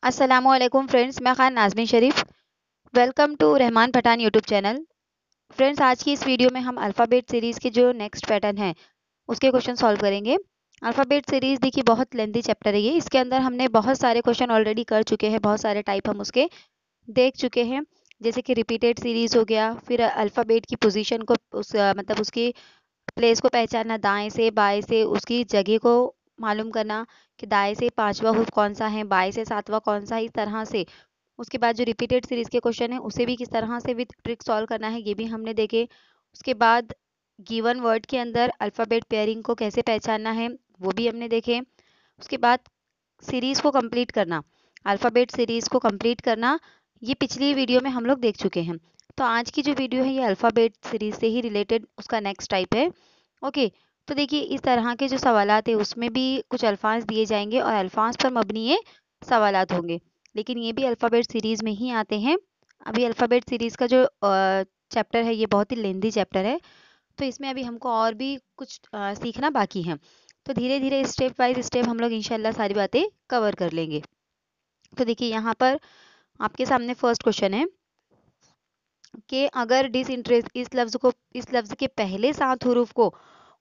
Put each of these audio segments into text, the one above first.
अस्सलामुअलैकुम फ्रेंड्स, मैं Khan Nazmeen Sharif. Welcome to Rahman Pathan YouTube channel. Friends, आज की इस वीडियो में हम अल्फ़ाबेट सीरीज़ के जो नेक्स्ट पैटर्न है उसके क्वेश्चन सॉल्व करेंगे। अल्फ़ाबेट सीरीज़ देखिए बहुत लेंथी चैप्टर है ये। इसके अंदर हमने बहुत सारे क्वेश्चन ऑलरेडी कर चुके हैं, बहुत सारे टाइप हम उसके देख चुके हैं। जैसे कि रिपीटेड सीरीज़ हो गया, फिर अल्फ़ाबेट की पोजीशन को मतलब उसकी प्लेस को पहचानना, दाएं से बाएं से उसकी जगह को मालूम करना कि दाएं से पांचवा हुर्फ कौन सा है, बाएं से सातवां कौन सा है, इस तरह से। उसके बाद जो रिपीटेड सीरीज के क्वेश्चन है उसे भी किस तरह से विद ट्रिक सॉल्व करना है ये भी हमने देखे। उसके बाद गिवन वर्ड के अंदर अल्फ़ाबेट पेयरिंग को कैसे पहचानना है वो भी हमने देखे। उसके बाद सीरीज को कंप्लीट करना, अल्फ़ाबेट सीरीज को कंप्लीट करना, ये पिछली वीडियो में हम लोग देख चुके हैं। तो आज की जो वीडियो है ये अल्फ़ाबेट सीरीज से ही रिलेटेड उसका नेक्स्ट टाइप है। ओके, तो देखिए इस तरह के जो सवालात है उसमें भी कुछ अल्फाज दिए जाएंगे और अल्फाज पर मबनी ये सवालात होंगे, लेकिन ये भी अल्फ़ाबेट सीरीज में ही आते हैं। अभी अल्फ़ाबेट सीरीज का जो चैप्टर है ये बहुत ही लेंदी चैप्टर है, तो इसमें अभी हमको और भी कुछ सीखना बाकी है। तो धीरे धीरे स्टेप बाय स्टेप हम लोग इंशाल्लाह सारी बातें कवर कर लेंगे। तो देखिए यहाँ पर आपके सामने फर्स्ट क्वेश्चन है कि अगर डिसइंटरेस्ट इस लफ्ज़ के पहले 7 हुरूफ को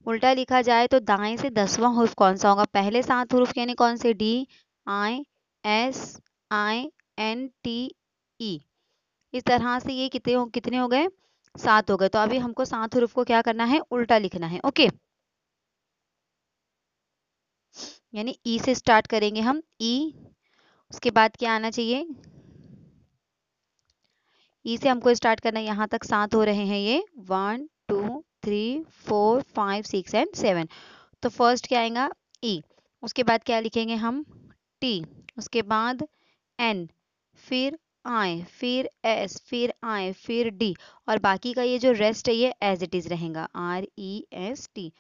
उल्टा लिखा जाए तो दाएं से 10वां हुर्फ कौन सा होगा। पहले 7 हुरूफ यानी कौन से? डी, आई, एस, आई, एन, टी, ई। इस तरह से ये कितने हो गए? 7 हो गए। तो अभी हमको 7 हुरूफ को क्या करना है? उल्टा लिखना है। ओके, यानी ई से स्टार्ट करेंगे हम। ई, उसके बाद क्या आना चाहिए? ई से हमको स्टार्ट करना है। यहाँ तक 7 हो रहे हैं ये। 1 2 3 4 5 6 एंड 7। तो फर्स्ट क्या आएगा? ई। उसके बाद क्या लिखेंगे हम? टी। उसके बाद एन, फिर आई, फिर एस, फिर आई, फिर डी। और बाकी का ये जो रेस्ट है ये एज इट इज रहेगा, आर ई एस टी।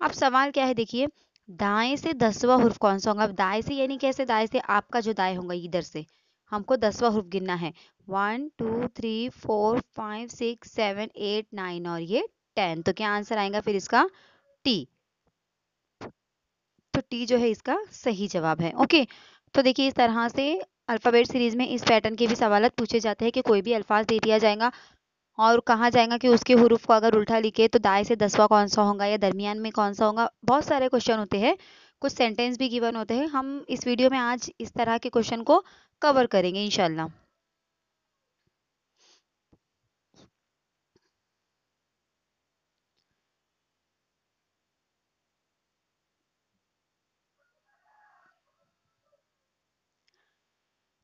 अब सवाल क्या है देखिए, दाएं से 10वां हुर्फ कौन सा होगा? अब दाएं से यानी कैसे? दाएं से आपका जो दाएं होगा इधर से हमको 10वां हुर्फ गिनना है। 1 2 3 4 5 6 7 8 9 और ये 10। तो क्या आंसर आएगा फिर इसका? टी। तो टी जो है इसका सही जवाब है। ओके, तो देखिए इस तरह से अल्फ़ाबेट सीरीज में इस पैटर्न के भी सवाल पूछे जाते हैं कि कोई भी अल्फाज दे दिया जाएगा और कहा जाएगा कि उसके हुरूफ को अगर उल्टा लिखे तो दाएं से 10वां कौन सा होगा या दरमियान में कौन सा होगा। बहुत सारे क्वेश्चन होते हैं, कुछ सेंटेंस भी गिवन होते हैं। हम इस वीडियो में आज इस तरह के क्वेश्चन को कवर करेंगे इंशाल्लाह।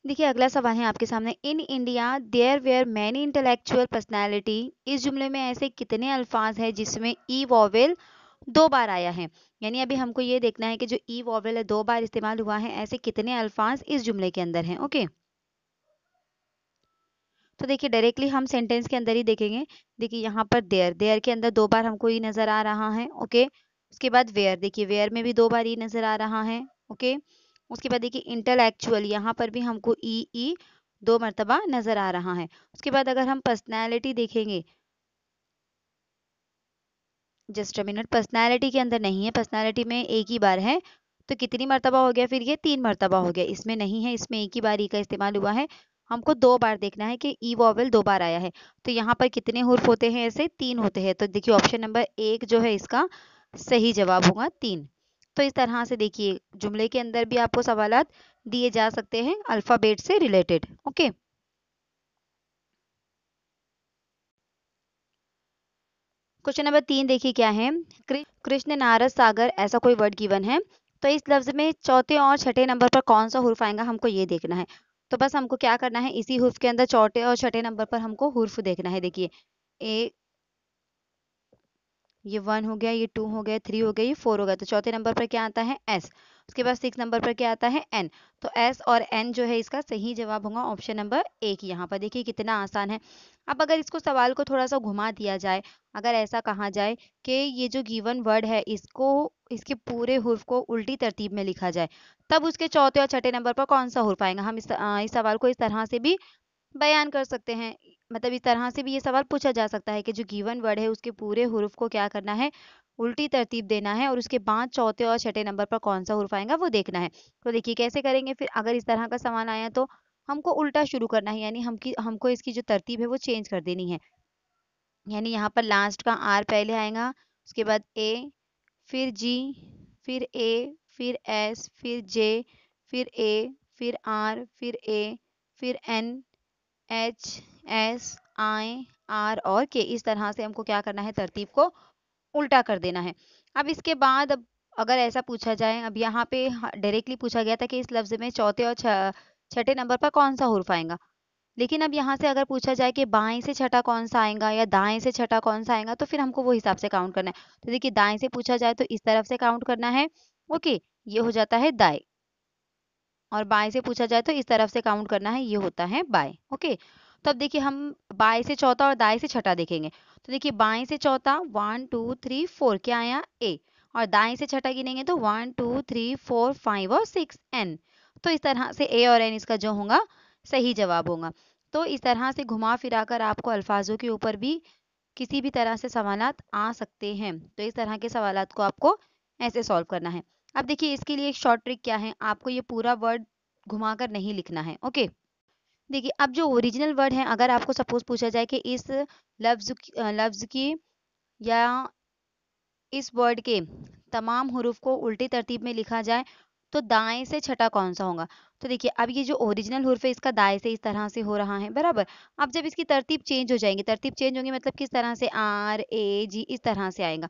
देखिए अगला सवाल है आपके सामने। In India there were many intellectual personality. इस जुमले में ऐसे कितने अल्फाज हैं जिसमें ई वॉवेल 2 बार आया है। यानी अभी हमको ये देखना है कि जो ई वॉवेल है 2 बार इस्तेमाल हुआ है, ऐसे कितने अल्फाज इस जुमले के अंदर हैं। ओके, तो देखिए डायरेक्टली हम सेंटेंस के अंदर ही देखेंगे। देखिए यहाँ पर देयर, देयर के अंदर 2 बार हमको ई नजर आ रहा है। ओके, उसके बाद वेयर, देखिए वेयर में भी 2 बार ई नजर आ रहा है। ओके, उसके बाद देखिए इंटेलेक्चुअल, यहाँ पर भी हमको ई 2 मरतबा नजर आ रहा है। उसके बाद अगर हम पर्सनैलिटी देखेंगे, जस्ट अ मिनट, पर्सनैलिटी के अंदर नहीं है, पर्सनैलिटी में एक ही बार है। तो कितनी मरतबा हो गया फिर? ये 3 मरतबा हो गया। इसमें नहीं है, इसमें एक ही बार ई का इस्तेमाल हुआ है। हमको 2 बार देखना है कि ई वॉवेल 2 बार आया है। तो यहाँ पर कितने हुर्फ होते हैं? ऐसे 3 होते हैं। तो देखिए ऑप्शन नंबर 1 जो है इसका सही जवाब होगा 3। तो इस तरह से देखिए जुमले के अंदर भी आपको सवालात दिए जा सकते हैं अल्फाबेट से रिलेटेड। ओके, क्वेश्चन नंबर 3 देखिए क्या है। कृष्ण नारद सागर ऐसा कोई वर्ड गिवन है, तो इस लफ्ज में चौथे और छठे नंबर पर कौन सा हुर्फ आएगा हमको ये देखना है। तो बस हमको क्या करना है, इसी हुर्फ के अंदर चौथे और छठे नंबर पर हमको हुर्फ देखना है। देखिए ए, ये 1 हो गया, ये 2 हो गया, 3 हो गया, ये 4 हो गया। तो चौथे नंबर पर क्या आता है? एस। उसके बाद 6 नंबर पर क्या आता है? एन। तो एस और एन जो है इसका सही जवाब होगा ऑप्शन नंबर 1। यहाँ पर देखिए कितना आसान है। अब अगर इसको सवाल को थोड़ा सा घुमा दिया जाए, अगर ऐसा कहा जाए कि ये जो गिवन वर्ड है इसको, इसके पूरे हुर्फ को उल्टी तरतीब में लिखा जाए, तब उसके चौथे और छठे नंबर पर कौन सा हुर्फ आएगा। हम इस सवाल को इस तरह से भी बयान कर सकते हैं। मतलब इस तरह से भी ये सवाल पूछा जा सकता है कि जो गिवन वर्ड है उसके पूरे हुर्फ को क्या करना है? उल्टी तरतीब देना है और उसके बाद चौथे और छठे नंबर पर कौन सा हुर्फ आएगा वो देखना है। तो देखिए कैसे करेंगे फिर, अगर इस तरह का सवाल आया तो हमको उल्टा शुरू करना है, यानी हमको इसकी जो तरतीब है वो चेंज कर देनी है। यानी यहाँ पर लास्ट का आर पहले आएगा, उसके बाद ए, फिर जी, फिर ए, फिर एस, फिर जे, फिर ए, फिर आर, फिर ए, फिर N, H, S, I, R और के। इस तरह से हमको क्या करना है, तरतीब को उल्टा कर देना है। अब इसके बाद अब अगर ऐसा पूछा जाए, अब यहाँ पे डायरेक्टली पूछा गया था कि इस लफ्ज में चौथे और छठे नंबर पर कौन सा हुर्फ आएगा, लेकिन अब यहाँ से अगर पूछा जाए कि बाएं से छठा कौन सा आएगा या दाएं से छठा कौन सा आएगा, तो फिर हमको वो हिसाब से काउंट करना है। तो देखिए दाएं से पूछा जाए तो इस तरफ से काउंट करना है, ओके, ये हो जाता है दाएं, और बाएं से पूछा जाए तो इस तरफ से काउंट करना है, ये होता है बाएं, ओके। तो अब देखिए हम बाएं से चौथा और दाएं से छठा देखेंगे। तो देखिए बाएं से चौथा 1 2 3 4 क्या आया ए, और दाएं से छठा गिनेंगे तो 1 2 3 4 5 और 6 एन। तो इस तरह से ए और एन इसका जो होगा सही जवाब होगा। तो इस तरह से घुमा फिरा कर आपको अल्फाजों के ऊपर भी किसी भी तरह से सवालात आ सकते हैं। तो इस तरह के सवालात को आपको ऐसे सॉल्व करना है। अब देखिए इसके लिए एक शॉर्ट ट्रिक क्या है, आपको ये पूरा वर्ड घुमाकर नहीं लिखना है, ओके। देखिए अब जो ओरिजिनल वर्ड है, अगर आपको सपोज पूछा जाए कि इस लफ्ज की या इस वर्ड के तमाम हुरूफ को उल्टी तरतीब में लिखा जाए तो दाएं से छठा कौन सा होगा। तो देखिए अब ये जो ओरिजिनल हुर्फ है इसका दाएं से इस तरह से हो रहा है, बराबर। अब जब इसकी तरतीब चेंज हो जाएगी, तरतीब चेंज होगी मतलब किस तरह से, आर ए जी इस तरह से आएगा,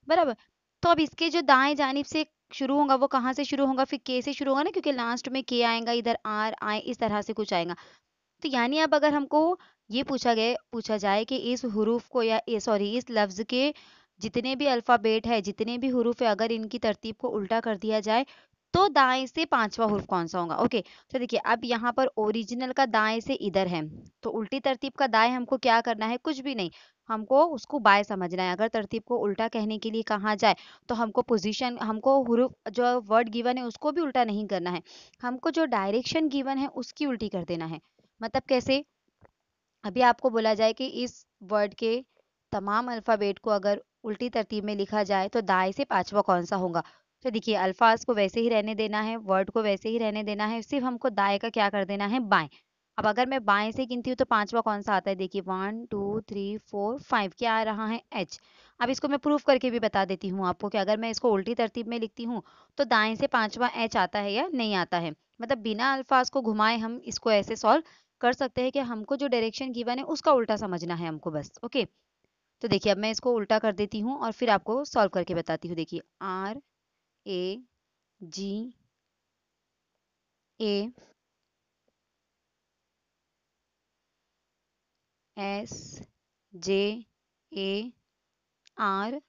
बराबर। तो अब इसके जो दाएं जानिब से शुरू होगा वो कहाँ से शुरू होगा, फिर के से शुरू होगा ना, क्योंकि लास्ट में के आएगा, इधर आर आए, इस तरह से कुछ आएगा। तो यानी अब अगर हमको ये पूछा जाए कि इस हुरूफ को या सॉरी इस लफ्ज के जितने भी अल्फाबेट है, जितने भी हुरूफ है, अगर इनकी तरतीब को उल्टा कर दिया जाए तो दाएं से पांचवा हुर्फ कौन सा होगा, ओके। तो देखिए अब यहाँ पर ओरिजिनल का दाएं से इधर है, तो उल्टी तरतीब का दाएं हमको क्या करना है, कुछ भी नहीं, हमको उसको बाएं समझना है। अगर तरतीब को उल्टा कहने के लिए कहा जाए तो हमको पोजीशन, हमको हुरूफ जो वर्ड गिवन है उसको भी उल्टा नहीं करना है, हमको जो डायरेक्शन गिवन है उसकी उल्टी कर देना है। मतलब कैसे, अभी आपको बोला जाए कि इस वर्ड के तमाम अल्फाबेट को अगर उल्टी तरतीब में लिखा जाए तो दाएं से पांचवा कौन सा होगा। तो देखिए अल्फाज को वैसे ही रहने देना है, वर्ड को वैसे ही रहने देना है, सिर्फ हमको दाएं का क्या कर देना है, बाएं। अब अगर मैं बाएं से गिनती हूँ तो पांचवा कौन सा आता है, देखिए 1 2 3 4 5 क्या आ रहा है, एच। अब इसको मैं प्रूफ करके भी बता देती हूँ आपको कि अगर मैं इसको उल्टी तरतीब में लिखती हूँ तो दाएं से पांचवा एच आता है या नहीं आता है। मतलब बिना अल्फाज को घुमाए हम इसको ऐसे सॉल्व कर सकते हैं कि हमको जो डायरेक्शन गिवन है उसका उल्टा समझना है हमको बस, ओके। तो देखिए अब मैं इसको उल्टा कर देती हूँ और फिर आपको सॉल्व करके बताती हूँ। देखिए R A G A S J A R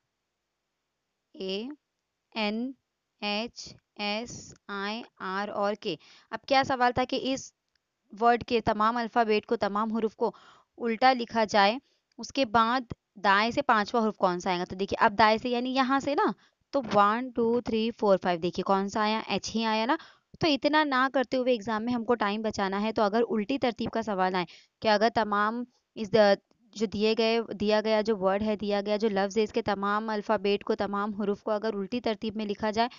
A N H S I R और के। अब क्या सवाल था कि इस वर्ड के तमाम अल्फाबेट को, तमाम हुरूफ को उल्टा लिखा जाए, उसके बाद दाएं से पांचवा हुरूफ कौन सा आएगा। तो देखिए अब दाएं से यानी यहाँ से ना, तो 1 2 3 4 5 देखिए कौन सा आया, एच ही आया ना। तो इतना ना करते हुए एग्जाम में हमको टाइम बचाना है, तो अगर उल्टी तरतीब का सवाल आए कि अगर तमाम इस जो दिया गया जो वर्ड है, दिया गया जो लफ्ज़ है, इसके तमाम अल्फ़ाबेट को, तमाम हुरूफ को अगर उल्टी तरतीब में लिखा जाए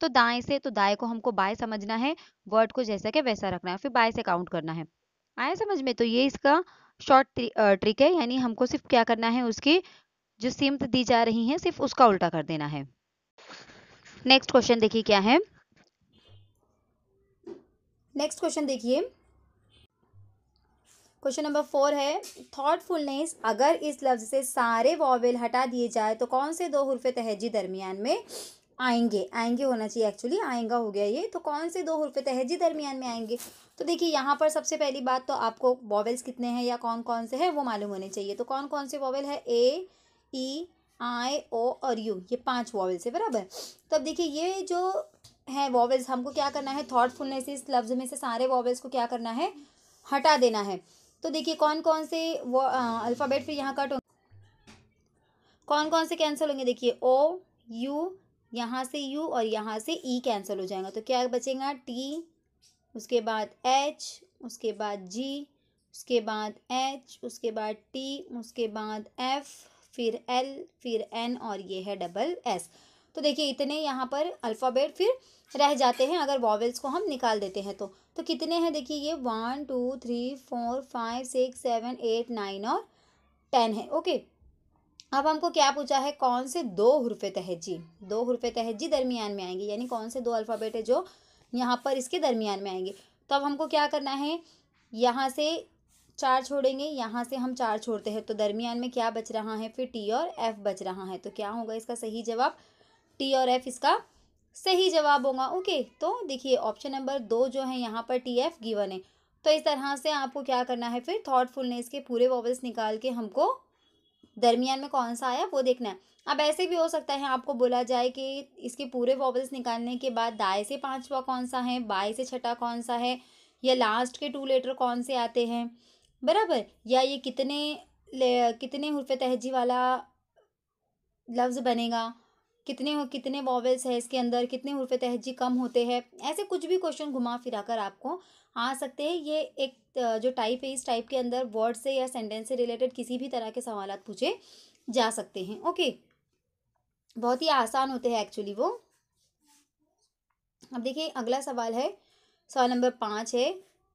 तो दाएं से, तो दाएं को हमको बाएं समझना है, वर्ड को जैसा कि वैसा रखना है, फिर बाएं से काउंट करना है। आया समझ में। तो ये इसका शॉर्ट ट्रिक है, यानी हमको सिर्फ क्या करना है, उसकी जो सिम्त दी जा रही है सिर्फ उसका उल्टा कर देना है। नेक्स्ट क्वेश्चन देखिए क्या है। नेक्स्ट क्वेश्चन देखिए, क्वेश्चन नंबर 4 है थॉटफुलनेस। अगर इस लफ्ज से सारे वॉवेल हटा दिए जाए तो कौन से दो हुर्फ तहजी दरमियान में आएंगे, आएंगे होना चाहिए एक्चुअली, आएगा हो गया ये, तो कौन से दो हुर्फ तहजी दरमियान में आएंगे। तो देखिए यहाँ पर सबसे पहली बात तो आपको वॉवेल्स कितने हैं या कौन कौन से हैं वो मालूम होने चाहिए। तो कौन कौन से वॉवेल है, ए ई आई ओ और यू, ये 5 वॉवेल्स है, बराबर। तो अब देखिए ये जो है वॉवेल्स, हमको क्या करना है, थॉटफुलनेस इस लफ्ज में से सारे वॉवेल्स को क्या करना है, हटा देना है। तो देखिए कौन कौन से वो अल्फ़ाबेट फिर यहाँ कट, कौन कौन से कैंसिल होंगे, देखिए ओ यू, यहाँ से यू और यहाँ से ई कैंसिल हो जाएगा, तो क्या बचेगा, टी, उसके बाद एच, उसके बाद जी, उसके बाद एच, उसके बाद टी, उसके बाद एफ, फिर L, फिर N और ये है डबल S। तो देखिए इतने यहाँ पर अल्फ़ाबेट फिर रह जाते हैं अगर वॉवेल्स को हम निकाल देते हैं तो कितने हैं देखिए ये 1 2 3 4 5 6 7 8 9 और 10 है। ओके, अब हमको क्या पूछा है, कौन से दो हुर्फ़े तहज्जी, दो हुर्फ़े तहज्जी दरमियान में आएंगे, यानी कौन से दो अल्फ़ाबेट है जो यहाँ पर इसके दरमियान में आएंगे। तो अब हमको क्या करना है, यहाँ से 4 छोड़ेंगे, यहाँ से हम 4 छोड़ते हैं, तो दरमियान में क्या बच रहा है, फिर T और F बच रहा है। तो क्या होगा इसका सही जवाब, T और F इसका सही जवाब होगा। ओके, तो देखिए ऑप्शन नंबर 2 जो है यहाँ पर TF गिवन है। तो इस तरह से आपको क्या करना है, फिर थॉटफुलनेस के पूरे वॉवेल्स निकाल के हमको दरमियान में कौन सा आया वो देखना है। अब ऐसे भी हो सकता है आपको बोला जाए कि इसके पूरे वॉवेल्स निकालने के बाद दाएं से पांचवा कौन सा है, बाएं से छठा कौन सा है, या लास्ट के 2 लेटर कौन से आते हैं, बराबर, या ये कितने हुर्फ़े तहज्जी वाला लफ्ज़ बनेगा, कितने वॉवेल्स है इसके अंदर, कितने हुर्फ़े तहज्जी कम होते हैं। ऐसे कुछ भी क्वेश्चन घुमा फिरा कर आपको आ सकते हैं। ये एक जो टाइप है, इस टाइप के अंदर वर्ड से या सेंटेंस से रिलेटेड किसी भी तरह के सवालात पूछे जा सकते हैं। ओके, बहुत ही आसान होते हैं एक्चुअली वो। अब देखिए अगला सवाल है, सवाल नंबर 5 है,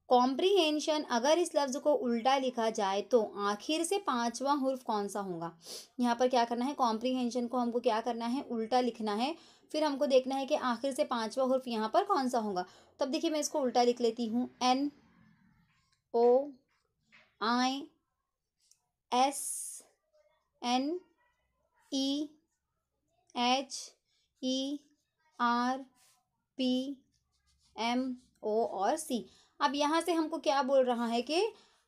कॉम्प्रीहेंशन, अगर इस लफ्ज़ को उल्टा लिखा जाए तो आखिर से 5वां हुर्फ कौन सा होगा। यहाँ पर क्या करना है, कॉम्प्रीहेंशन को हमको क्या करना है, उल्टा लिखना है, फिर हमको देखना है कि आखिर से 5वां हुर्फ यहाँ पर कौन सा होगा। तब देखिए मैं इसको उल्टा लिख लेती हूँ, N O I S N E H E R P M O और C। अब यहाँ से हमको क्या बोल रहा है कि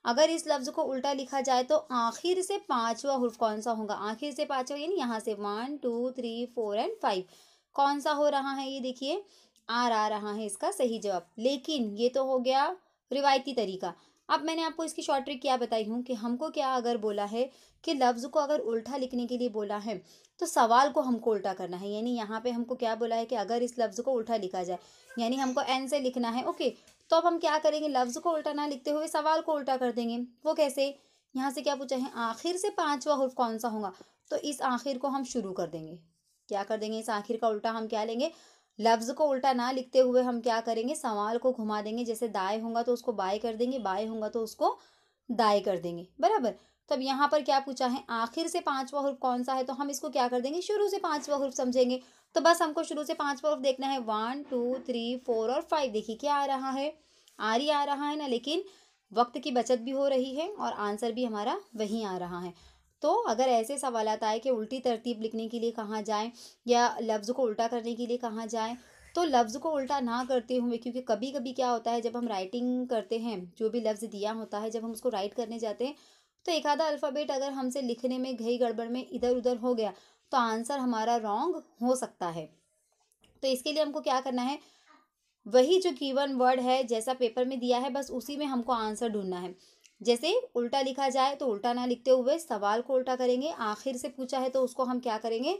अगर इस लफ्ज़ को उल्टा लिखा जाए तो आखिर से 5वां हुर्फ कौन सा होगा। आखिर से 5वां यानी यहाँ से 1 2 3 4 एंड 5 कौन सा हो रहा है, ये देखिए R आ रहा है इसका सही जवाब। लेकिन ये तो हो गया रिवायती तरीका। अब मैंने आपको इसकी शॉर्ट ट्रिक क्या बताई हूँ कि हमको क्या अगर बोला है कि लफ्ज़ को अगर उल्टा लिखने के लिए बोला है तो सवाल को हमको उल्टा करना है। यानी यहाँ पे हमको क्या बोला है कि अगर इस लफ्ज़ को उल्टा लिखा जाए, यानी हमको एन से लिखना है। ओके, तो अब हम क्या करेंगे, लफ्ज़ को उल्टा ना लिखते हुए सवाल को उल्टा कर देंगे। वो कैसे, यहाँ से क्या पूछा है, आखिर से 5वां हुर्फ कौन सा होगा, तो इस आखिर को हम शुरू कर देंगे। क्या कर देंगे, इस आखिर का उल्टा हम क्या लेंगे, लफ्ज़ को उल्टा ना लिखते हुए हम क्या करेंगे, सवाल को घुमा देंगे। जैसे दाएं होगा तो उसको बाएं कर देंगे, बाएं होगा तो उसको दाएं कर देंगे, बराबर। तो अब यहाँ पर क्या पूछा है, आखिर से 5वां हुर्फ कौन सा है, तो हम इसको क्या कर देंगे, शुरू से 5वां हुर्फ समझेंगे। तो बस हमको शुरू से 5वां हुर्फ देखना है, 1 2 3 4 और 5। देखिए क्या आ रहा है, आर ही आ रहा है ना, लेकिन वक्त की बचत भी हो रही है और आंसर भी हमारा वहीं आ रहा है। तो अगर ऐसे सवालात आए कि उल्टी तरतीब लिखने के लिए कहाँ जाए या लफ्ज़ को उल्टा करने के लिए कहाँ जाए, तो लफ्ज़ को उल्टा ना करते हुए, क्योंकि कभी कभी क्या होता है जब हम राइटिंग करते हैं, जो भी लफ्ज़ दिया होता है जब हम उसको राइट करने जाते हैं तो एक आधा अल्फ़ाबेट अगर हमसे लिखने में घई गड़बड़ में इधर उधर हो गया तो आंसर हमारा रॉन्ग हो सकता है। तो इसके लिए हमको क्या करना है, वही जो गिवन वर्ड है जैसा पेपर में दिया है बस उसी में हमको आंसर ढूंढना है। जैसे उल्टा लिखा जाए तो उल्टा ना लिखते हुए सवाल को उल्टा करेंगे, आखिर से पूछा है तो उसको हम क्या करेंगे,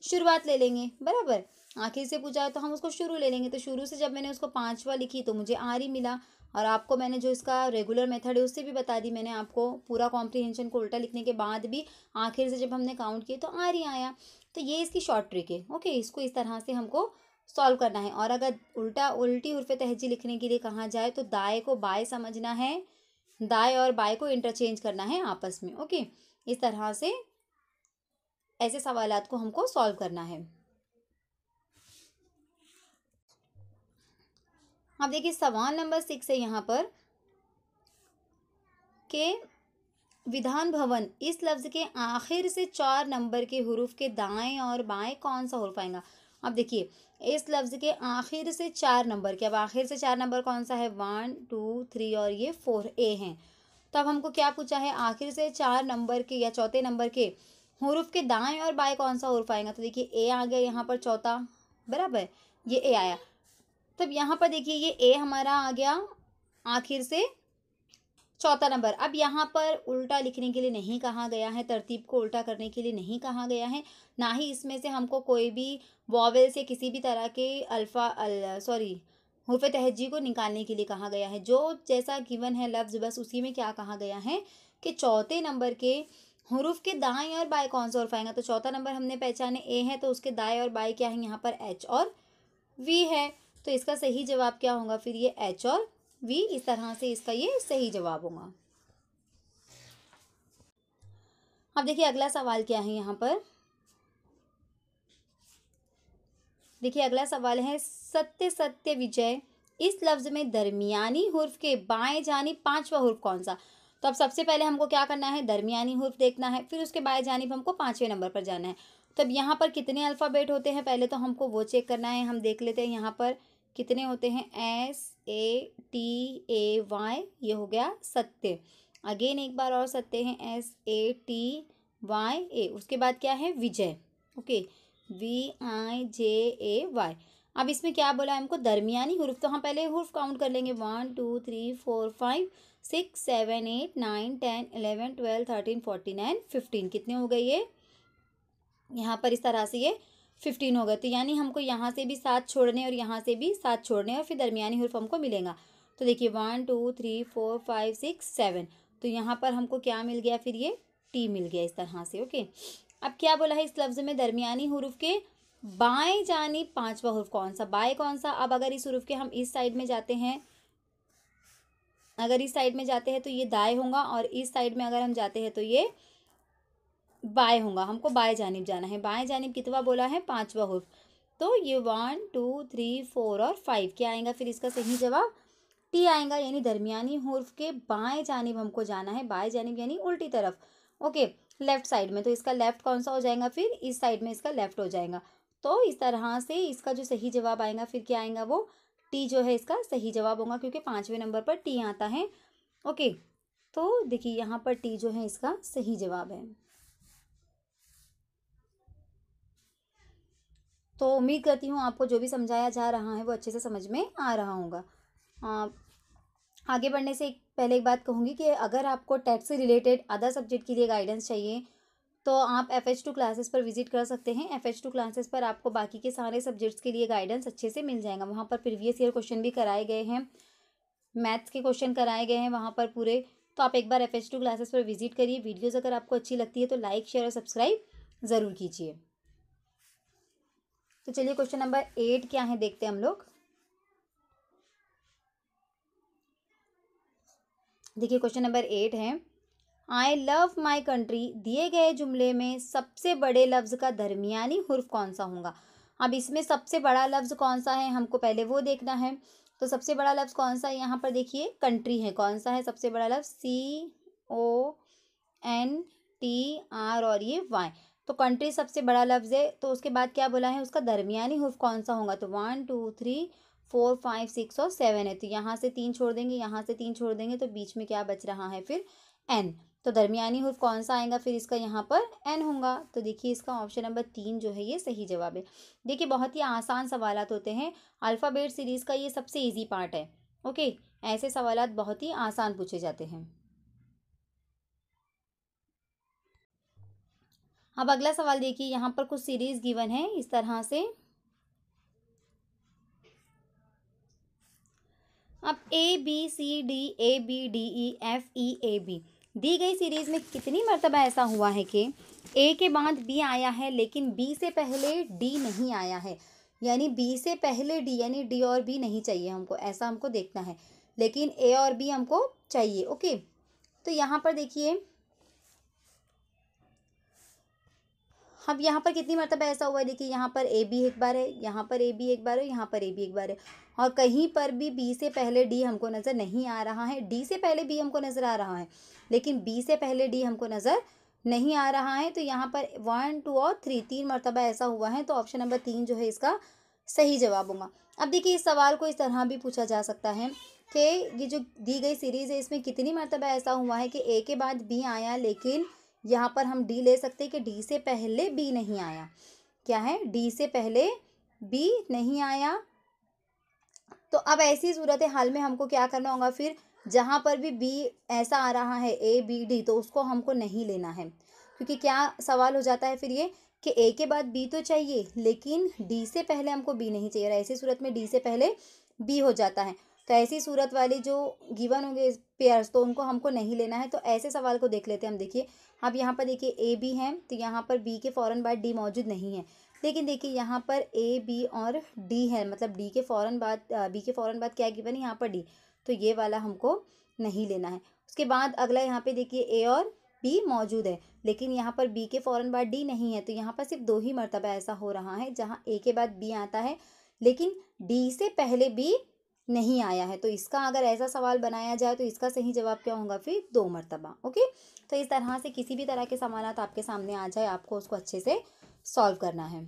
शुरुआत ले लेंगे, बराबर। आखिर से पूछा है तो हम उसको शुरू ले लेंगे। तो शुरू से जब मैंने उसको 5वां लिखी तो मुझे आर ही मिला, और आपको मैंने जो इसका रेगुलर मेथड है उससे भी बता दी मैंने आपको, पूरा कॉम्प्रीहेंशन को उल्टा लिखने के बाद भी आखिर से जब हमने काउंट किए तो आर ही आया। तो ये इसकी शॉर्ट ट्रिक है। ओके, इसको इस तरह से हमको सॉल्व करना है। और अगर उल्टी हुर्फ़े तहज्जी लिखने के लिए कहा जाए तो दाएं को बाएं समझना है, दाएं और बाएं को इंटरचेंज करना है आपस में। ओके, इस तरह से ऐसे सवालात को हमको सॉल्व करना है। अब देखिए सवाल नंबर 6 है यहाँ पर के विधान भवन, इस लफ्ज़ के आखिर से 4 नंबर के हुरूफ के दाएं और बाएं कौन सा हुर्फ आएगा। अब देखिए इस लफ्ज़ के आखिर से 4 नंबर के, अब आखिर से 4 नंबर कौन सा है, 1 2 3 और ये 4 ए हैं। तो अब हमको क्या पूछा है, आखिर से 4 नंबर के या चौथे नंबर के हुरूफ के दाएं और बाएं कौन सा हुर्फ आएगा। तो देखिए ए आ गया यहाँ पर चौथा, बराबर, ये ए आया। तब यहाँ पर देखिए ये ए हमारा आ गया आखिर से चौथा नंबर। अब यहाँ पर उल्टा लिखने के लिए नहीं कहा गया है, तरतीब को उल्टा करने के लिए नहीं कहा गया है, ना ही इसमें से हमको कोई भी वॉवेल से किसी भी तरह के हुर्फ़े तहज्जी को निकालने के लिए कहा गया है। जो जैसा गिवन है लफ्ज़ बस उसी में क्या कहा गया है कि चौथे नंबर के हुरूफ के दाएं और बाएं कौन सा हुर्फ आएगा? तो चौथा नंबर हमने पहचाने ए है, तो उसके दाएं और बाएं क्या है यहाँ पर? एच और वी है। तो इसका सही जवाब क्या होगा फिर? ये एच और वी। इस तरह से इसका ये सही जवाब होगा। अब देखिए अगला सवाल क्या है यहाँ पर। देखिए अगला सवाल है, सत्य सत्य विजय इस लफ्ज में दरमियानी हुर्फ के बाएं जानिब पांचवा हुर्फ कौन सा? तो अब सबसे पहले हमको क्या करना है? दरमियानी हुर्फ देखना है, फिर उसके बाएं जानिब हमको पांचवें नंबर पर जाना है। तो अब यहाँ पर कितने अल्फ़ाबेट होते हैं पहले तो हमको वो चेक करना है। हम देख लेते हैं यहाँ पर कितने होते हैं। SATAY, ये हो गया सत्य। अगेन एक बार और सत्य हैं, SATYA। उसके बाद क्या है? विजय। Okay, VIJAY। अब इसमें क्या बोला है हमको? दरमियानी हुर्फ। तो हम पहले हुर्फ काउंट कर लेंगे। 1 2 3 4 5 6 7 8 9 10 11 12 13 14 एंड 15। कितने हो गए ये? यहाँ पर इस तरह से ये 15 हो गए। तो यानी हमको यहाँ से भी 7 छोड़ने और यहाँ से भी 7 छोड़ने और फिर दरमियानी हुर्फ हमको मिलेगा। तो देखिए 1 2 3 4 5 6 7। तो यहाँ पर हमको क्या मिल गया फिर? ये टी मिल गया इस तरह से। ओके, अब क्या बोला है? इस लफ्ज में दरमियानी हुर्फ के बाएं जानिब पांचवा हुर्फ कौन सा? बाएं कौन सा? अब अगर इस हुर्फ के हम इस साइड में जाते हैं, अगर इस साइड में जाते हैं तो ये दाएं होगा, और इस साइड में अगर हम जाते हैं तो ये बाएं होगा। हमको बाएं जानिब जाना है। बाएं जानिब कितवा बोला है? पांचवा हुर्फ। तो ये 1 2 3 4 और 5 क्या आएगा फिर? इसका सही जवाब टी आएगा। यानी दरमियानी हुर्फ के बाएं जानिब हमको जाना है। बाएं जानिब यानी उल्टी तरफ। ओके, लेफ्ट साइड में। तो इसका लेफ्ट कौन सा हो जाएगा फिर? इस साइड में इसका लेफ्ट हो जाएगा। तो इस तरह से इसका जो सही जवाब आएगा फिर क्या आएगा? वो टी जो है इसका सही जवाब होगा, क्योंकि पांचवें नंबर पर टी आता है। ओके, तो देखिए यहाँ पर टी जो है इसका सही जवाब है। तो उम्मीद करती हूँ आपको जो भी समझाया जा रहा है वो अच्छे से समझ में आ रहा होगा। आगे बढ़ने से पहले एक बात कहूँगी कि अगर आपको टेट से रिलेटेड अदर सब्जेक्ट के लिए गाइडेंस चाहिए तो आप FH2 क्लासेस पर विजिट कर सकते हैं। FH2 क्लासेस पर आपको बाकी के सारे सब्जेक्ट्स के लिए गाइडेंस अच्छे से मिल जाएगा। वहाँ पर प्रीवियस ईयर क्वेश्चन भी कराए गए हैं, मैथ्स के क्वेश्चन कराए गए हैं वहाँ पर पूरे। तो आप एक बार FH2 क्लासेस पर विजिट करिए। वीडियोज़ अगर आपको अच्छी लगती है तो लाइक शेयर और सब्सक्राइब ज़रूर कीजिए। तो चलिए क्वेश्चन नंबर 8 क्या है देखते हैं हम लोग। देखिए क्वेश्चन नंबर 8 है, आई लव माई कंट्री दिए गए जुमले में सबसे बड़े लफ्ज़ का दरमियानी हुर्फ कौन सा होगा? अब इसमें सबसे बड़ा लफ्ज़ कौन सा है हमको पहले वो देखना है। तो सबसे बड़ा लफ्ज़ कौन सा है? यहाँ पर देखिए कंट्री है। कौन सा है सबसे बड़ा लफ्ज़? CONTR और ये Y। तो कंट्री सबसे बड़ा लफ्ज़ है। तो उसके बाद क्या बोला है? उसका दरमियानी हुर्फ कौन सा होगा? तो 1 2 3 4 5 6 और 7 है। तो यहाँ से 3 छोड़ देंगे, यहाँ से 3 छोड़ देंगे, तो बीच में क्या बच रहा है फिर? N। तो दरमियानी हुर्फ कौन सा आएगा फिर? इसका यहाँ पर N होगा। तो देखिए इसका ऑप्शन नंबर 3 जो है ये सही जवाब है। देखिए बहुत ही आसान सवालात होते हैं। अल्फ़ाबेट सीरीज़ का ये सबसे इजी पार्ट है। ओके, ऐसे सवालात बहुत ही आसान पूछे जाते हैं। अब अगला सवाल देखिए, यहाँ पर कुछ सीरीज गिवन है इस तरह से। अब ABCDEFEAB दी गई सीरीज में कितनी मरतबा ऐसा हुआ है कि ए के बाद बी आया है लेकिन बी से पहले डी नहीं आया है? यानी बी से पहले डी, यानी डी और बी नहीं चाहिए हमको, ऐसा हमको देखना है, लेकिन ए और बी हमको चाहिए। ओके, तो यहाँ पर देखिए अब यहाँ पर कितनी मरतबा ऐसा हुआ है? देखिए यहाँ पर ए बी एक बार है, यहाँ पर ए बी एक बार है, यहाँ पर ए बी एक बार है, और कहीं पर भी बी से पहले डी हमको नज़र नहीं आ रहा है। डी से पहले बी हमको नज़र आ रहा है लेकिन बी से पहले डी हमको नज़र नहीं आ रहा है। तो यहाँ पर 1 2 और 3 तीन मरतबा ऐसा हुआ है। तो ऑप्शन नंबर 3 जो है इसका सही जवाब होगा। अब देखिए इस सवाल को इस तरह भी पूछा जा सकता है कि ये जो दी गई सीरीज़ है इसमें कितनी मरतबा ऐसा हुआ है कि ए के बाद बी आया, लेकिन यहाँ पर हम डी ले सकते हैं कि डी से पहले बी नहीं आया। क्या है? डी से पहले बी नहीं आया। तो अब ऐसी सूरत हाल में हमको क्या करना होगा फिर? जहाँ पर भी बी ऐसा आ रहा है ABD, तो उसको हमको नहीं लेना है, क्योंकि क्या सवाल हो जाता है फिर ये कि ए के बाद बी तो चाहिए लेकिन डी से पहले हमको बी नहीं चाहिए, और ऐसी सूरत में डी से पहले बी हो जाता है। तो ऐसी सूरत वाली जो गिवन होंगे पेयर्स तो उनको हमको नहीं लेना है। तो ऐसे सवाल को देख लेते हैं हम। देखिए अब यहाँ पर देखिए ए बी है, तो यहाँ पर बी के फ़ौरन बाद डी मौजूद नहीं है। लेकिन देखिए यहाँ पर ए बी और डी है, मतलब डी के फ़ौरन बाद बी के फ़ौरन बाद क्या गिवन है यहाँ पर डी, तो ये वाला हमको नहीं लेना है। उसके बाद अगला यहाँ पे देखिए ए और बी मौजूद है, लेकिन यहाँ पर बी के फ़ौरन बाद डी नहीं है। तो यहाँ पर सिर्फ 2 ही मरतबा ऐसा हो रहा है जहाँ ए के बाद बी आता है लेकिन डी से पहले बी नहीं आया है। तो इसका अगर ऐसा सवाल बनाया जाए तो इसका सही जवाब क्या होगा फिर 2 मरतबा। ओके, तो इस तरह से किसी भी तरह के सवाल आपके सामने आ जाए आपको उसको अच्छे से सॉल्व करना है।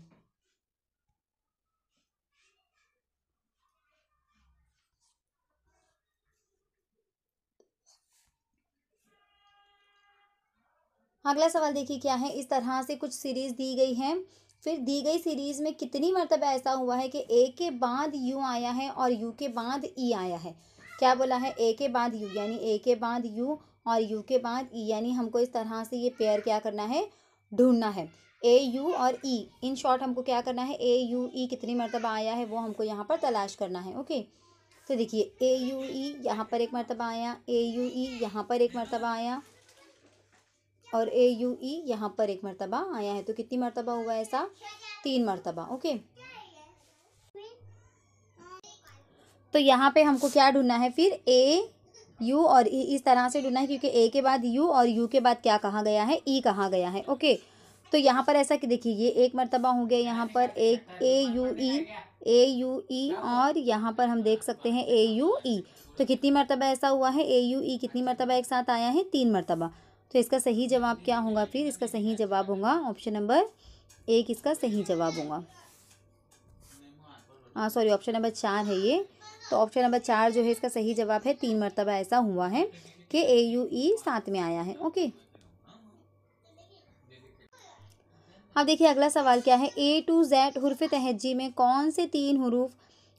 अगला सवाल देखिए क्या है। इस तरह से कुछ सीरीज दी गई है, फिर दी गई सीरीज में कितनी मरतबा ऐसा हुआ है कि ए के बाद यू आया है और यू के बाद ई आया है। क्या बोला है, ए के बाद यू यानी ए के बाद यू और यू के बाद ई, यानी हमको इस तरह से ये पेयर क्या करना है, ढूंढना है। ए यू और ई, इन शॉर्ट हमको क्या करना है, ए यू ई कितनी मरतबा आया है वो हमको यहाँ पर तलाश करना है। ओके, तो देखिए ए यू ई यहाँ पर एक मरतबा आया, ए यू ई यहाँ पर एक मरतबा आया और ए यू ई यहाँ पर एक मरतबा आया है। तो कितनी मरतबा हुआ ऐसा, 3 मरतबा। ओके, तो यहाँ पे हमको क्या ढूंढना है फिर, ए यू और ई इस तरह से ढूंढना है क्योंकि ए के बाद यू और यू के बाद क्या कहा गया है, ई कहा गया है। ओके, तो यहाँ पर ऐसा कि देखिए ये एक मरतबा हो गया, यहाँ पर एक ए यू ई और यहाँ पर हम देख सकते हैं ए यू ई। तो कितनी मरतबा ऐसा हुआ है, ए यू ई कितनी मरतबा एक साथ आया है, 3 मरतबा। तो इसका सही जवाब क्या होगा फिर, इसका सही जवाब होगा ऑप्शन नंबर 1, इसका सही जवाब होगा। सॉरी, ऑप्शन नंबर 4 है ये। तो ऑप्शन नंबर 4 जो है इसका सही जवाब है, 3 मरतबा ऐसा हुआ है कि ए यू ई साथ में आया है। ओके, अब देखिए अगला सवाल क्या है। ए टू जेड हुर्फ तहज्जी में कौन से 3 हरूफ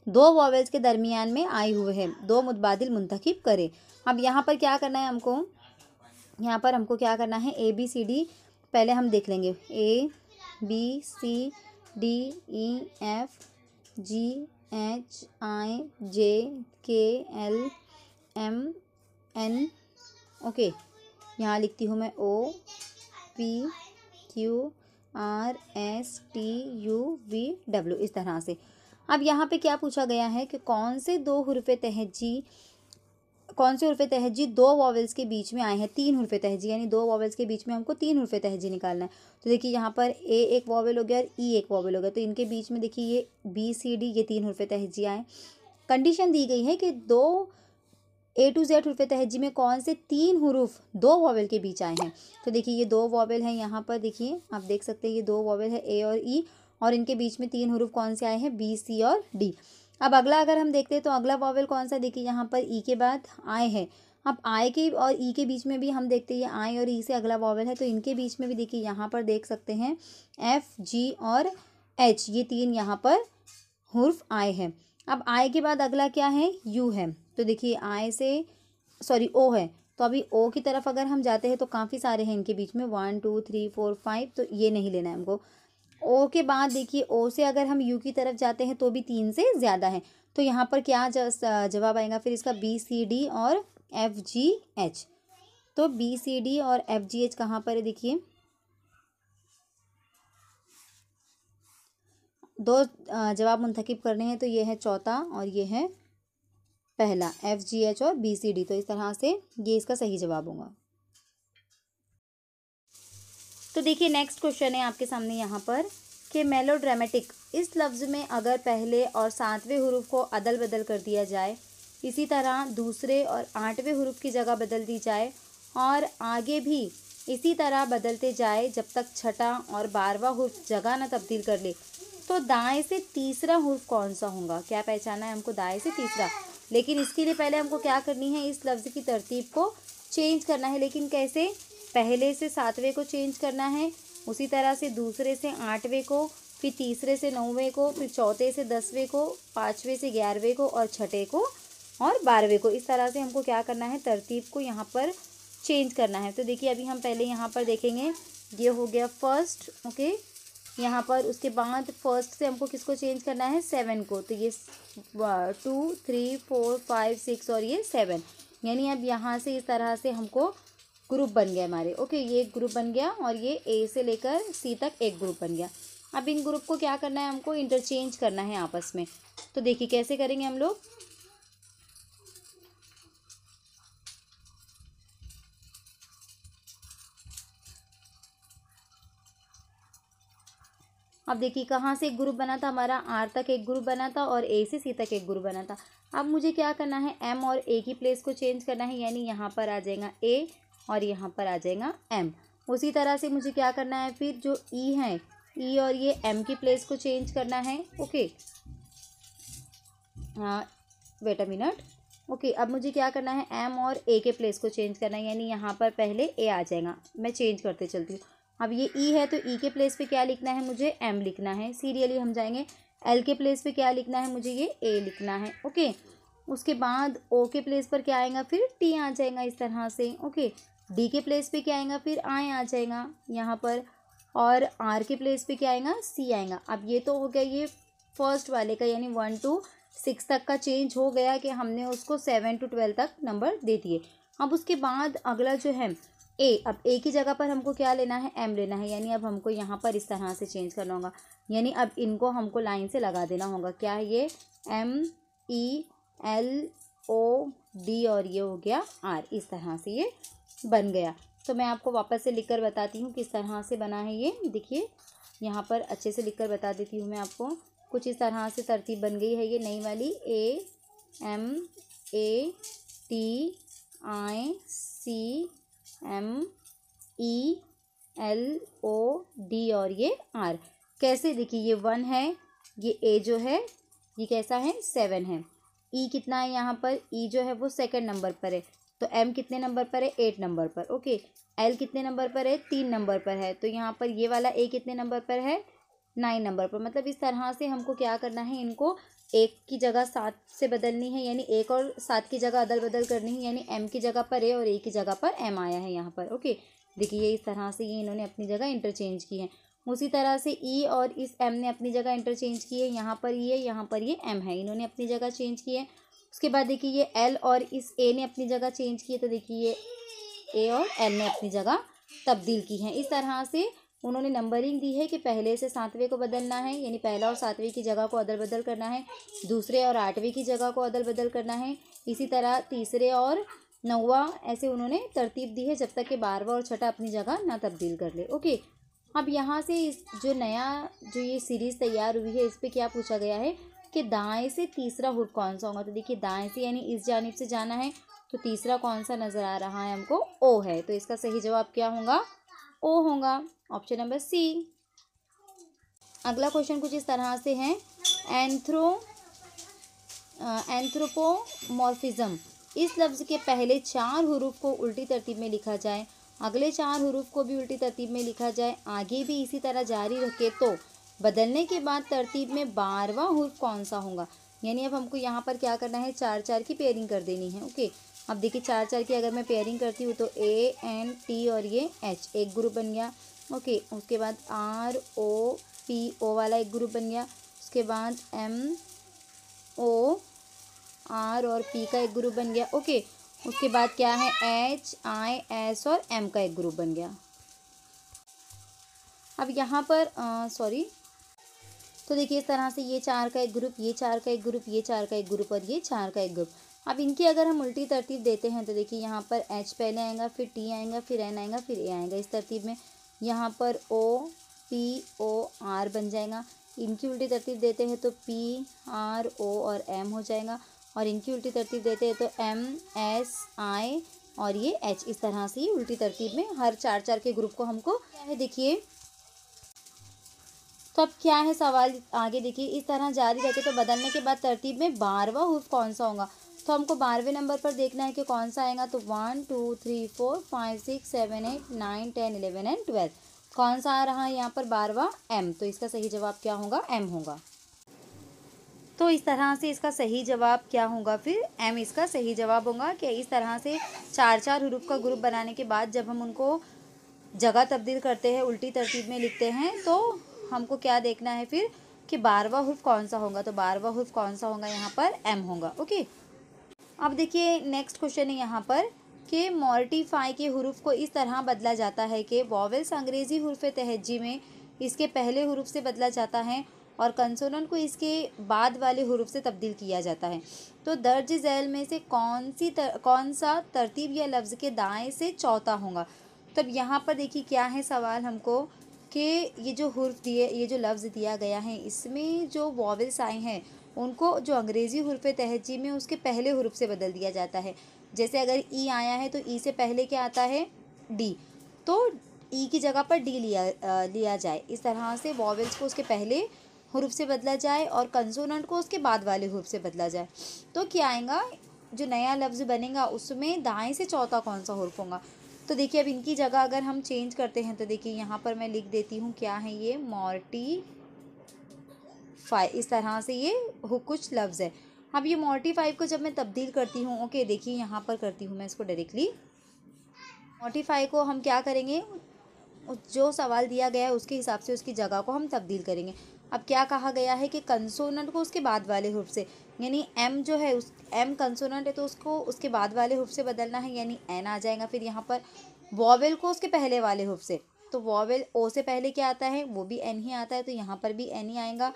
2 वॉवेल्स के दरमियान में आए हुए हैं, 2 मुतबादिल मुंतखब करें। अब यहाँ पर क्या करना है हमको, यहाँ पर हमको क्या करना है, ए बी सी डी पहले हम देख लेंगे, A B C D E F G H I J K L M N. Okay, यहाँ लिखती हूँ मैं O P Q R S T U V W, इस तरह से। अब यहाँ पे क्या पूछा गया है कि कौन से हुर्फ तहज्जी 2 वॉवेल्स के बीच में आए हैं, 3 हुर्फ तहज्जी यानी 2 वॉवेल्स के बीच में हमको 3 हुर्फ तहज्जी निकालना है। तो देखिए यहाँ पर ए एक वॉवेल हो गया और ई एक वॉवेल हो गया, तो इनके बीच में देखिए ये बी सी डी ये 3 हुर्फ तहज्जी आए। कंडीशन दी गई है कि 2 ए टू जेड हुर्फ तहज्जी में कौन से 3 हुरूफ 2 वॉवेल के बीच आए हैं। तो देखिए ये 2 वॉवेल हैं, यहाँ पर देखिए आप देख सकते हैं ये 2 वॉवेल है ए और ई, और इनके बीच में 3 हुरूफ कौन से आए हैं, बी सी और डी। अब अगला अगर हम देखते हैं तो अगला वॉवेल कौन सा, देखिए यहाँ पर ई के बाद आए हैं। अब आई के और ई के बीच में भी हम देखते हैं ये आई और ई से अगला वॉवेल है, तो इनके बीच में भी देखिए यहाँ पर देख सकते हैं एफ जी और एच, ये 3 यहाँ पर हुर्फ आए हैं। अब आई के बाद अगला क्या है, यू है। तो देखिए आई से सॉरी ओ है, तो अभी ओ की तरफ अगर हम जाते हैं तो काफ़ी सारे हैं इनके बीच में 1 2 3 4 5, तो ये नहीं लेना है हमको। ओ के बाद देखिए ओ से अगर हम यू की तरफ जाते हैं तो भी 3 से ज़्यादा है। तो यहाँ पर क्या जवाब आएगा फिर इसका, बी सी डी और एफ जी एच। तो बी सी डी और एफ जी एच कहाँ पर है, देखिए 2 जवाब मुंतखब करने हैं, तो ये है चौथा और ये है पहला, एफ जी एच और बी सी डी। तो इस तरह से ये इसका सही जवाब होगा। तो देखिए नेक्स्ट क्वेश्चन है आपके सामने यहाँ पर कि मेलोड्रामेटिक इस लफ्ज़ में अगर पहले और 7वें हुरूफ को अदल बदल कर दिया जाए, इसी तरह दूसरे और 8वें हुरूफ की जगह बदल दी जाए और आगे भी इसी तरह बदलते जाए जब तक छठा और 12वां हुरूफ जगह न तब्दील कर ले, तो दाएं से तीसरा हुरूफ कौन सा होगा। क्या पहचाना है हमको, दाएं से तीसरा। लेकिन इसके लिए पहले हमको क्या करनी है, इस लफ्ज़ की तरतीब को चेंज करना है। लेकिन कैसे, पहले से 7वें को चेंज करना है, उसी तरह से दूसरे से 8वें को, फिर तीसरे से 9वें को, फिर चौथे से 10वें को, 5वें से 11वें को और छठे को और 12वें को। इस तरह से हमको क्या करना है, तरतीब को यहाँ पर चेंज करना है। तो देखिए अभी हम पहले यहाँ पर देखेंगे, ये हो गया फर्स्ट, ओके, यहाँ पर उसके बाद फर्स्ट से हमको किसको चेंज करना है, 7 को, तो ये 2 3 4 5 6 और ये 7, यानी अब यहाँ से इस तरह से हमको ग्रुप बन गया हमारे। ओके, ये एक ग्रुप बन गया और ये ए से लेकर सी तक एक ग्रुप बन गया। अब इन ग्रुप को क्या करना है, हमको इंटरचेंज करना है आपस में। तो देखिए कैसे करेंगे हम लोग। अब देखिए कहाँ से एक ग्रुप बना था हमारा, आर तक एक ग्रुप बना था और ए से सी तक एक ग्रुप बना था। अब मुझे क्या करना है, एम और ए की प्लेस को चेंज करना है, यानी यहाँ पर आ जाएगा ए और यहाँ पर आ जाएगा एम। उसी तरह से मुझे क्या करना है, फिर जो ई है, ई और ये एम की प्लेस को चेंज करना है। Okay, wait a minute. Okay, अब मुझे क्या करना है, एम और ए के प्लेस को चेंज करना है, यानी यहाँ पर पहले ए आ जाएगा। मैं चेंज करते चलती हूँ। अब ये ई है तो ई के प्लेस पे क्या लिखना है, मुझे एम लिखना है। सीरियली हम जाएंगे। एल के प्लेस पे क्या लिखना है, मुझे ये ए लिखना है। ओके, उसके बाद ओ के प्लेस पर क्या आएगा, फिर टी आ जाएगा इस तरह से। ओके, डी के प्लेस पे क्या आएगा, फिर आई आ जाएगा यहाँ पर, और आर के प्लेस पे क्या आएगा, सी आएगा। अब ये तो हो गया ये फर्स्ट वाले का, यानी 1 to 6 तक का चेंज हो गया कि हमने उसको 7 to 12 तक नंबर दे दिए। अब उसके बाद अगला जो है ए, अब ए की जगह पर हमको क्या लेना है, एम लेना है, यानी अब हमको यहाँ पर इस तरह से चेंज करना होगा, यानी अब इनको हमको लाइन से लगा देना होगा। क्या है ये, M E L O D और ये हो गया आर, इस तरह से ये बन गया। तो मैं आपको वापस से लिखकर बताती हूँ किस तरह से बना है ये। देखिए यहाँ पर अच्छे से लिखकर बता देती हूँ मैं आपको। कुछ इस तरह से तरतीब बन गई है ये नई वाली, A M A T I C M E L O D और ये आर। कैसे, देखिए ये 1 है, ये ए जो है ये कैसा है, 7 है। ई कितना है यहाँ पर, ई जो है वो सेकंड नंबर पर है, तो एम कितने नंबर पर है, 8 नंबर पर। ओके, एल कितने नंबर पर है, 3 नंबर पर है, तो यहाँ पर ये वाला ए कितने नंबर पर है, 9 नंबर पर। मतलब इस तरह से हमको क्या करना है, इनको एक की जगह 7 से बदलनी है, यानी एक और 7 की जगह अदल बदल करनी है, यानी एम की जगह पर ए और ए की जगह पर एम आया है यहाँ पर। ओके, देखिए ये इस तरह से ये इन्होंने अपनी जगह इंटरचेंज की है। उसी तरह से ई और इस एम ने अपनी जगह इंटरचेंज की है, यहाँ पर ये, यहाँ पर ये एम है, इन्होंने अपनी जगह चेंज की है। उसके बाद देखिए ये एल और इस ए ने अपनी जगह चेंज की है, तो देखिए ये ए और एल ने अपनी जगह तब्दील की है। इस तरह से उन्होंने नंबरिंग दी है कि पहले से 7वें को बदलना है, यानी पहला और 7वें की जगह को अदल बदल करना है, दूसरे और 8वें की जगह को अदल बदल करना है, इसी तरह तीसरे और 9वां, ऐसे उन्होंने तरतीब दी है जब तक कि 12वां और छठा अपनी जगह ना तब्दील कर ले। ओके, अब यहाँ से इस जो नया जो ये सीरीज़ तैयार हुई है इस पर क्या पूछा गया है कि दाएं से तीसरा हुड कौन सा होगा। तो देखिए दाएं से यानी इस जानिब से जाना है, तो तीसरा कौन सा नज़र आ रहा है हमको, ओ है, तो इसका सही जवाब क्या होगा, ओ होगा, ऑप्शन नंबर सी। अगला क्वेश्चन कुछ इस तरह से है, एंथ्रोपोमॉर्फिज्म, इस लफ्ज़ के पहले 4 हुरूफ को उल्टी तरतीब में लिखा जाए, अगले 4 हुरूफ को भी उल्टी तरतीब में लिखा जाए, आगे भी इसी तरह जारी रखे तो बदलने के बाद तरतीब में 12वां हुरूफ कौन सा होगा। यानी अब हमको यहाँ पर क्या करना है, 4-4 की पेयरिंग कर देनी है। ओके, अब देखिए 4-4 की अगर मैं पेयरिंग करती हूँ तो ए एन टी और ये एच एक ग्रुप बन गया। ओके, उसके बाद आर ओ पी ओ वाला एक ग्रुप बन गया, उसके बाद एम ओ आर और पी का एक ग्रुप बन गया। ओके, उसके बाद क्या है, एच आई एस और एम का एक ग्रुप बन गया। अब यहाँ पर तो देखिए इस तरह से ये 4 का एक ग्रुप, ये 4 का एक ग्रुप, ये 4 का एक ग्रुप और ये 4 का एक ग्रुप। अब इनकी अगर हम उल्टी तरतीब देते हैं तो देखिए यहाँ पर एच पहले आएगा, फिर टी आएगा, फिर एन आएगा, फिर ए आएगा, इस तरतीब में। यहाँ पर ओ पी ओ आर बन जाएगा। इनकी उल्टी तरतीब देते हैं तो पी आर ओ और एम हो जाएगा, और इनकी उल्टी तरतीब देते हैं तो एम एस आई और ये एच, इस तरह से उल्टी तरतीब में हर 4-4 के ग्रुप को हमको क्या है देखिए। तो अब क्या है सवाल आगे देखिए, इस तरह जारी रखे तो बदलने के बाद तरतीब में 12वां हुर्फ कौन सा होगा। तो हमको 12वें नंबर पर देखना है कि कौन सा आएगा, तो 1 2 3 4 5 6 7 8 9 10 11 एंड 12 कौन सा आ रहा है यहाँ पर 12वां, एम, तो इसका सही जवाब क्या होगा, एम होगा। तो इस तरह से इसका सही जवाब क्या होगा, फिर एम इसका सही जवाब होगा। कि इस तरह से 4-4 हुरूफ का ग्रुप बनाने के बाद जब हम उनको जगह तब्दील करते हैं, उल्टी तरतीब में लिखते हैं, तो हमको क्या देखना है फिर कि 12वां हुर्फ कौन सा होगा। तो 12वां हुर्फ कौन सा होगा, यहाँ पर एम होगा। ओके, अब देखिए नेक्स्ट क्वेश्चन है यहाँ पर कि मॉर्टिफाई के हुरूफ को इस तरह बदला जाता है कि वॉवेल्स अंग्रेजी हुर्फ तहज्जी में इसके पहले हुरूफ से बदला जाता है और कंसोनेंट को इसके बाद वाले हुरूफ से तब्दील किया जाता है। तो दर्ज झैल में से कौन सा तरतीब या लफ्ज़ के दाएं से चौथा होगा। तब यहाँ पर देखिए क्या है सवाल हमको कि ये जो हुर्फ दिए, ये जो लफ्ज़ दिया गया है, इसमें जो वॉवेल्स आए हैं उनको जो अंग्रेज़ी हुर्फ तहज्जी में उसके पहले हुर्फ से बदल दिया जाता है। जैसे अगर ई आया है तो ई से पहले क्या आता है, डी, तो ई की जगह पर डी लिया जाए। इस तरह से वॉवेल्स को उसके पहले हुर्फ से बदला जाए और कंसोनेंट को उसके बाद वाले हुर्फ से बदला जाए। तो क्या आएगा, जो नया लफ्ज़ बनेगा उसमें दाएं से चौथा कौन सा हुर्फ होगा। तो देखिए अब इनकी जगह अगर हम चेंज करते हैं तो देखिए यहाँ पर मैं लिख देती हूँ क्या है ये, मॉर्टिफाई। इस तरह से ये कुछ लफ्ज़ है। अब ये मॉर्टिफाई को जब मैं तब्दील करती हूँ, ओके देखिए यहाँ पर करती हूँ मैं इसको डायरेक्टली। मॉर्टिफाई को हम क्या करेंगे, जो सवाल दिया गया है उसके हिसाब से उसकी जगह को हम तब्दील करेंगे। अब क्या कहा गया है कि कंसोनेंट को उसके बाद वाले हुर्फ से, यानी एम जो है उस एम कंसोनेंट है तो उसको उसके बाद वाले हुर्फ से बदलना है, यानी एन आ जाएगा। फिर यहाँ पर वॉवेल को उसके पहले वाले हुर्फ से, तो वॉवेल ओ से पहले क्या आता है, वो भी एन ही आता है, तो यहाँ पर भी एन ही आएगा।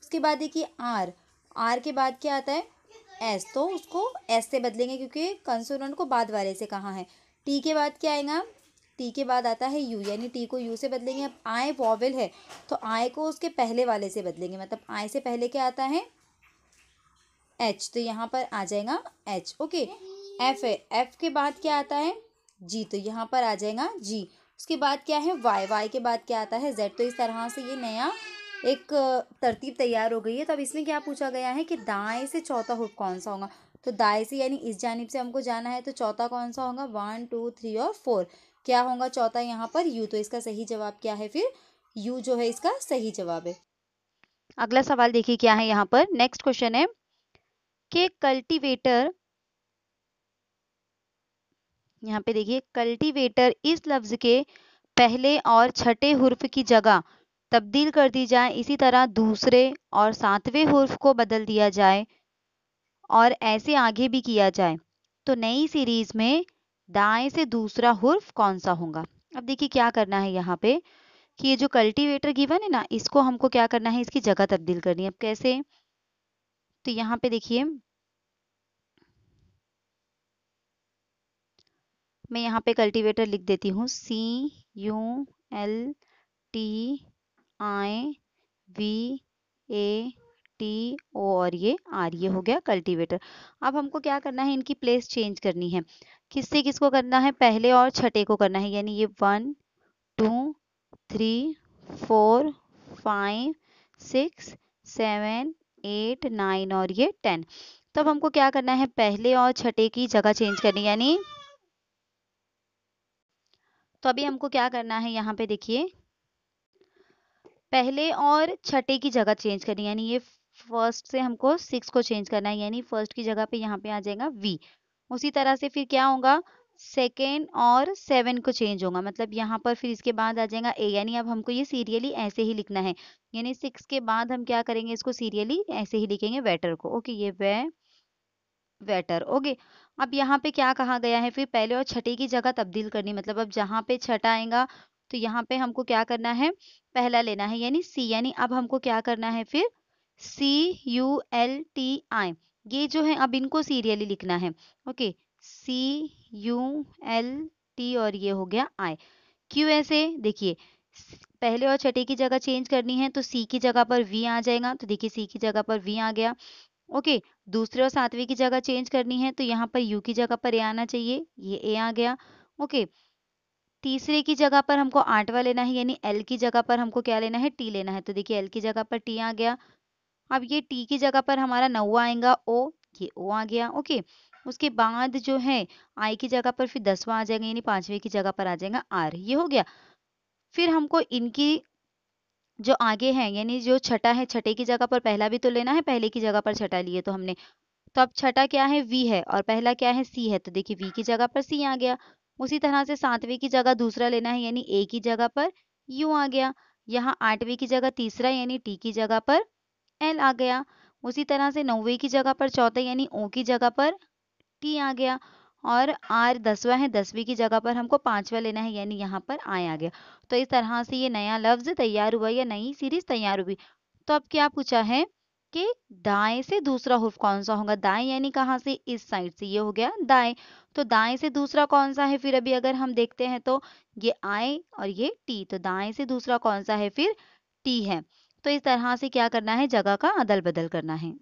उसके बाद देखिए आर, आर के बाद क्या आता है, एस, तो उसको एस से बदलेंगे क्योंकि कंसोनेंट को बाद वाले से कहा है। टी के बाद क्या आएगा, टी के बाद आता है यू, यानी टी को यू से बदलेंगे। अब आय वॉवेल है तो आय को उसके पहले वाले से बदलेंगे, मतलब आय से पहले क्या आता है, एच, तो यहाँ पर आ जाएगा एच। ओके, एफ है, एफ के बाद क्या आता है, जी, तो यहाँ पर आ जाएगा जी। उसके बाद क्या है, वाई, वाई के बाद क्या आता है, जेड। तो इस तरह से ये नया एक तरतीब तैयार हो गई है। तो अब इसमें क्या पूछा गया है कि दाएं से चौथा हुर्फ कौन सा होगा। तो दाएं से यानी इस जानिब से हमको जाना है, तो चौथा कौन सा होगा, 1 2 3 और 4, क्या होगा चौथा यहाँ पर, यू। तो इसका सही जवाब क्या है फिर, यू जो है इसका सही जवाब है। अगला सवाल देखिए क्या है यहाँ पर, नेक्स्ट क्वेश्चन है कि कल्टीवेटर, यहाँ पे देखिए कल्टीवेटर इस लफ्ज के पहले और छठे हुर्फ की जगह तब्दील कर दी जाए, इसी तरह दूसरे और सातवें हुर्फ को बदल दिया जाए और ऐसे आगे भी किया जाए, तो नई सीरीज में दाएं से दूसरा हुर्फ कौन सा होगा। अब देखिए क्या करना है यहाँ पे कि ये जो कल्टीवेटर गिवन है ना, इसको हमको क्या करना है, इसकी जगह तब्दील करनी है। अब कैसे, तो यहाँ पे देखिए मैं यहाँ पे कल्टीवेटर लिख देती हूँ, CULTIVATO और ये आर, ये हो गया कल्टीवेटर। अब हमको क्या करना है, इनकी प्लेस चेंज करनी है। किससे किसको करना है, पहले और छठे को करना है, यानी ये 1 2 3 4 5 6 7 8 9 और ये 10। तब हमको क्या करना है, पहले और छठे की जगह चेंज करनी, यानी तो अभी हमको क्या करना है, यहाँ पे देखिए पहले और छठे की जगह चेंज करनी, यानी ये फर्स्ट से हमको 6 को चेंज करना है, यानी फर्स्ट की जगह पे यहाँ पे आ जाएगा V। उसी तरह से फिर क्या होगा, सेकेंड और 7 को चेंज होगा, मतलब यहाँ पर फिर इसके बाद आ जाएगा A, यानी अब हमको ये सीरियली ऐसे ही लिखना है, यानी 6 के बाद हम क्या करेंगे, इसको सीरियली ऐसे ही लिखेंगे वेटर को। ओके, ये वेटर। ओके, अब यहाँ पे क्या कहा गया है, फिर पहले और छठे की जगह तब्दील करनी, मतलब अब जहाँ पे छठा आएगा तो यहाँ पे हमको क्या करना है, पहला लेना है, यानी सी, यानी अब हमको क्या करना है फिर CULTI, ये जो है अब इनको सीरियली लिखना है। ओके, CULT और ये हो गया I। क्यों ऐसे, देखिए पहले और छठे की जगह चेंज करनी है तो सी की जगह पर V आ जाएगा, तो देखिए सी की जगह पर V आ गया। ओके, दूसरे और सातवें की जगह चेंज करनी है तो यहाँ पर यू की जगह पर ए आना चाहिए, ये ए आ गया। ओके, तीसरे की जगह पर हमको 8वां लेना है, यानी एल की जगह पर हमको क्या लेना है, टी लेना है, तो देखिए एल की जगह पर टी आ गया। अब ये टी की जगह पर हमारा 9वां आएगा ओ, ये ओ आ गया। ओके, उसके बाद जो है आई की जगह पर फिर 10वां आ जाएगा, यानी 5वें की जगह पर आ जाएगा आर, ये हो गया। फिर हमको इनकी जो आगे है, यानी जो छठा है, छठे की जगह पर पहला भी तो लेना है, पहले की जगह पर छठा लिए तो हमने, तो अब छठा क्या है, वी है और पहला क्या है, सी है, तो देखिए वी की जगह पर सी आ गया। उसी तरह से सातवें की जगह दूसरा लेना है, यानी ए की जगह पर यू आ गया। यहाँ 8वें की जगह तीसरा यानी टी की जगह पर एल आ गया। उसी तरह से 9वें की जगह पर चौथा यानी ओ की जगह पर टी आ गया। और आर 10वां है, 10वीं की जगह पर हमको 5वां लेना है यानी यहाँ पर आई आ गया। तो इस तरह से ये नया लफ्ज तैयार हुआ या नई सीरीज तैयार हुई। तो अब क्या पूछा है कि दाएं से दूसरा हुर्फ कौन सा होगा। दाएं यानी कहाँ से, इस साइड से, ये हो गया दाएं। तो दाएं से दूसरा कौन सा है, फिर अभी अगर हम देखते हैं तो ये आई और ये टी, तो दाएं से दूसरा कौन सा है, फिर टी है। तो इस तरह से क्या करना है, जगह का अदल बदल करना है।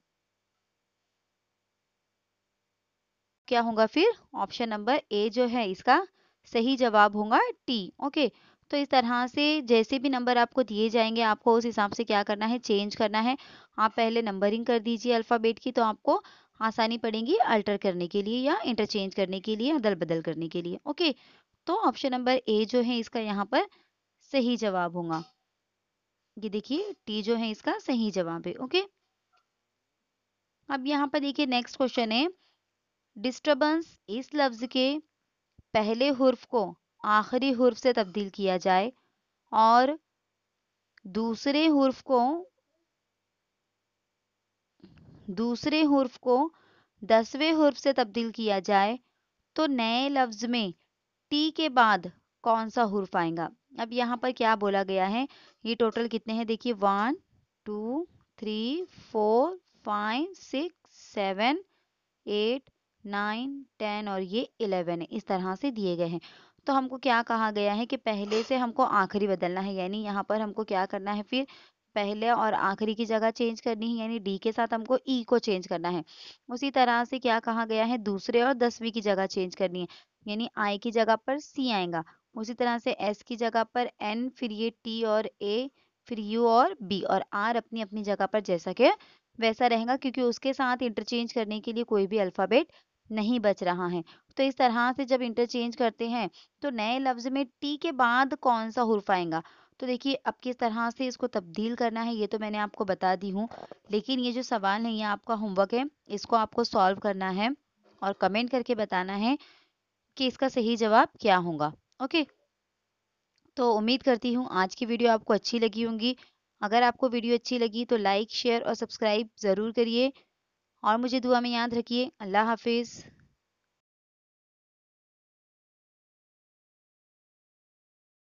क्या होगा फिर, ऑप्शन नंबर ए जो है इसका सही जवाब होगा टी। ओके, तो इस तरह से जैसे भी नंबर आपको दिए जाएंगे आपको उस हिसाब से क्या करना है, चेंज करना है। आप पहले नंबरिंग कर दीजिए अल्फ़ाबेट की, तो आपको आसानी पड़ेगी अल्टर करने के लिए या इंटरचेंज करने के लिए, अदल बदल करने के लिए। ओके, तो ऑप्शन नंबर ए जो है इसका यहाँ पर सही जवाब होगा। ये देखिए टी जो है इसका सही जवाब है। ओके, अब यहाँ पर देखिए नेक्स्ट क्वेश्चन है, डिस्टरबेंस इस लफ्ज के पहले हुर्फ को आखिरी हुर्फ से तब्दील किया जाए और दूसरे हुर्फ को 10वें हुर्फ से तब्दील किया जाए तो नए लफ्ज में टी के बाद कौन सा हुर्फ आएगा। अब यहाँ पर क्या बोला गया है, ये टोटल कितने हैं देखिए, 1 2 3 4 5 6 7 8 9 10 और ये 11 है, इस तरह से दिए गए हैं। तो हमको क्या कहा गया है कि पहले से हमको आखिरी बदलना है, यानी यहाँ पर हमको क्या करना है, फिर पहले और आखिरी की जगह चेंज करनी है, यानी डी के साथ हमको ई को चेंज करना है। उसी तरह से क्या कहा गया है, दूसरे और 10वीं की जगह चेंज करनी है, यानी आई की जगह पर सी आएगा। उसी तरह से एस की जगह पर एन, फिर ये टी और ए, फिर यू और बी, और आर अपनी अपनी जगह पर जैसा कि वैसा रहेगा, क्योंकि उसके साथ इंटरचेंज करने के लिए कोई भी अल्फ़ाबेट नहीं बच रहा है। तो इस तरह से जब इंटरचेंज करते हैं तो नए लफ्ज़ में टी के बाद कौन सा हुर्फ आएगा। तो देखिए अब किस तरह से इसको तब्दील करना है ये तो मैंने आपको बता दी हूँ, लेकिन ये जो सवाल है ये आपका होमवर्क है, इसको आपको सॉल्व करना है और कमेंट करके बताना है कि इसका सही जवाब क्या होगा। ओके, तो उम्मीद करती हूँ आज की वीडियो आपको अच्छी लगी होंगी। अगर आपको वीडियो अच्छी लगी तो लाइक, शेयर और सब्सक्राइब ज़रूर करिए और मुझे दुआ में याद रखिए। अल्लाह हाफिज़।